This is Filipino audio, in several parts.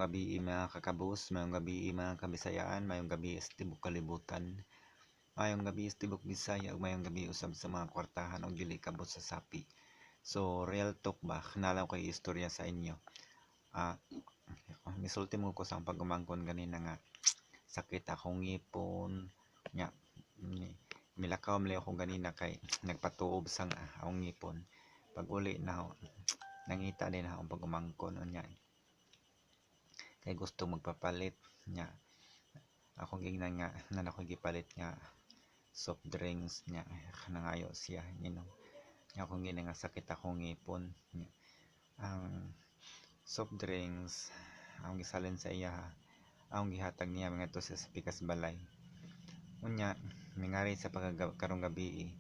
Mayong gabi mga kakabus, mayong gabi mga kabisayaan, mayong gabi tibok kalibutan. Mayong gabi tibok Bisaya, ug mayong gabi usab sa mga kwartahan og dili kabot sa sapi. So real talk ba, kanalaw kay istorya sa inyo. Misulti mo ko sa pagumangkon ganina nga sakit akong ngipon. Nya milakaw mali ako ganina kay nagpatuob sang akong ngipon. Pag uli na nangita din akong pagumangkon unya. Kay gusto magpapalit nya ako gingnan nga nan ako gipalit nga soft drinks nya kanangayo siya inom ako gina nga sakit akong ngipon nya. Ang soft drinks ang gisalin sa iya ang gihatag niya mga to sa pikas balay unya mingari sa karong gabi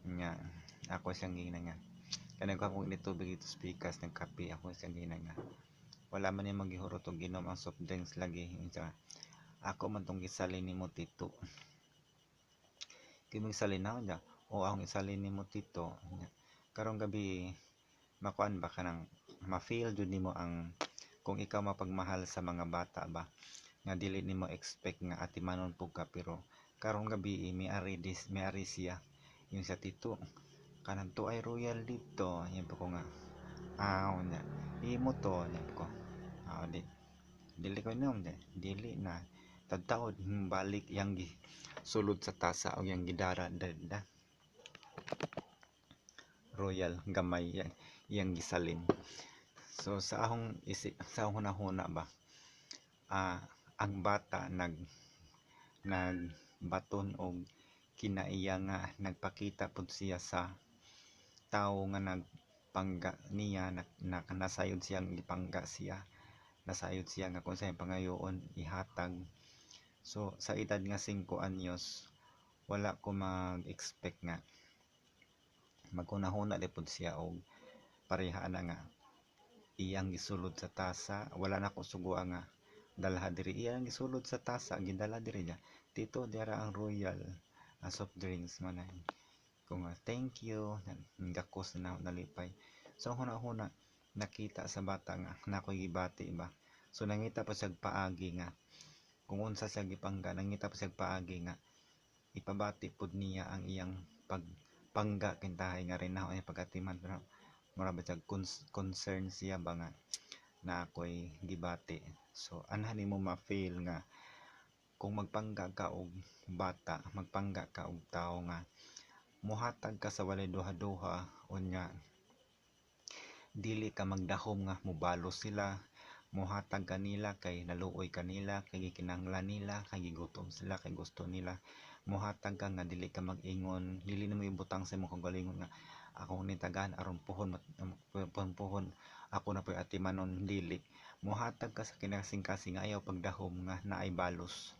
nya ako siyang gingnan nga kanang ko ni tubig ito sa pikas ng kape ako siyang gingnan nga wala man yung maghihurot og ginom ang soft drinks lagi ako man tong gisalin nimo tito kimig salin na niya o akong isalin nimo tito karong gabi makuan ba kanang ma-feel jud nimo ang kung ikaw mapagmahal sa mga bata ba nga dili nimo expect nga atimanon pug ka pero karong gabi may ari siya yung sa tito kanang to ay royal dito yan po ko nga niya imo to yan ko dili ko inom dili na tagtaod balik yang sulod sa tasa o yang gidara royal gamay yang gisalin. So sa akong sa hunahuna ba ang bata nagbaton og kinaiya nga nagpakita pud siya sa tawo nga nagpangga niya nasayod siyang gipangga siya nasayod siya nga kung sa'yong pangayoon ihatag. So sa edad nga 5 anyos wala ko mag-expect nga magkunahuna pud siya og pareha na nga iyang gisulod sa tasa wala na ko suguan nga dalha diri iyang gisulod sa tasa gidala diri niya tito dira ang royal soft drinks man kung thank you gakos na nalipay. So huna-huna nakita sa bata nga nakoy gibati ba so nangita pa siya paagi nga kung unsa siya gipangga nangita pa siya paagi nga ipabati pud niya ang iyang pagpangga kintahay nga rin na ay pagatiman pero mura ba siya concern siya ba nga na ako'y gibati. So anha nimo ma-feel nga kung magpangga ka og bata magpangga ka og tawo nga muhatag ka sa walay duha-duha unya dili ka magdahom nga mubalo sila muhatag kanila kay naluoy kanila kay gikinahanglan nila kay gigutom sila kay gusto nila muhatag ka nga dili ka mag-ingon dili nimo ibutang sa imong kagalingon nga ako nitagan aron puhon ako na po'y atimanon dili muhatag ka sa kinasing-kasing ayaw pagdahom nga naay balos.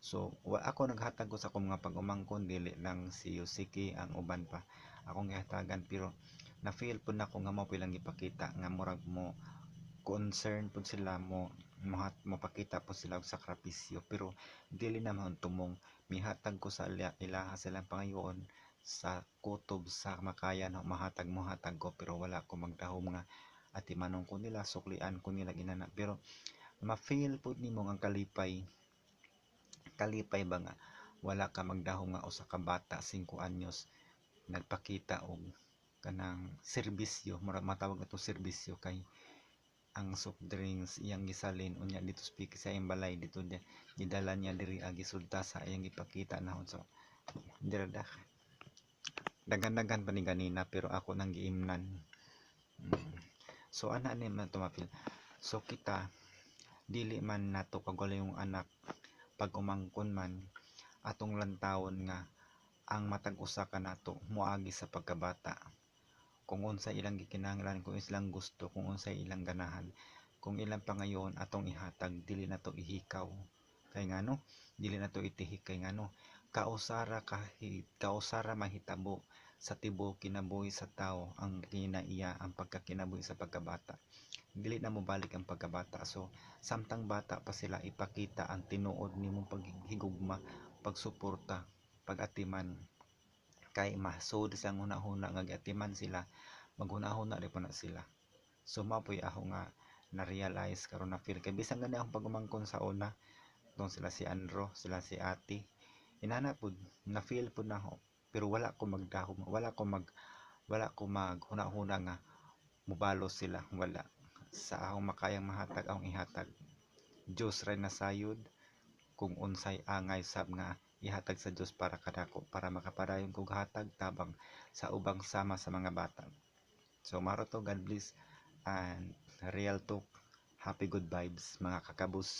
So ako naghatag ko sa akong mga pag-umangkon dili lang si Yusiki ang uban pa akong gihatagan pero na feel pud nako nga mao pilang gipakita nga murag mo concern pud sila mo mapakita po sila og sakripisyo pero dili naman tumong mihatag ko sa ilaha silang pangayoon sa kutob sa makayan mahatag ko pero wala ko magdahom nga atimanon ko nila suklian ko nila ginana pero ma-feel pud nimo ang kalipay ba nga wala ka magdahom nga usa ka bata 5 anyos nagpakita og kanang serbisyo murag matawag ato serbisyo kay ang soft drinks iyang gisalin unya dito speak sa iyang balay dito gidala niya diri gisulta sa iyang gipakita nahon so dira dagan-dagan pa ni ganina pero ako nang giimnan so ana ni man tumapil so kita dili man nato pagwala yung anak pag umangkon man atong lantawon nga ang matag usa ka nato moagi sa pagkabata kung unsa ilang gikinahanglan kung ilang gusto kung unsa ilang ganahan kung ilang pangayoon atong ihatag dili nato ihikaw kay ngano dili nato itihik kay ngano kausara mahitabo sa tibuok kinabuhi sa tao ang kinaiya ang pagkakinabuhi sa pagkabata dili na mo balik ang pagkabata so samtang bata pa sila ipakita ang tinuod nimong paghigugma pagsuporta pagatiman kay masud sang hunahuna nga giatiman sila maghunahuna rin po na sila so mapoy ako nga na-realize karon na feel kay bisan gani akong pagumangkon sa una tong sila si Andro, sila si Ate, inana pud na feel pud na ako pero wala ko magdahom, wala ko maghuna-huna nga mubalos sila, wala. Sa akong makayang mahatag akong ihatag. Diyos ray nasayod kung unsay angay sab nga ihatag sa Dios para kadako para makapadayon kog hatag tabang sa ubang sama sa mga bata. So maro to, God bless and real talk, happy good vibes mga kakabus.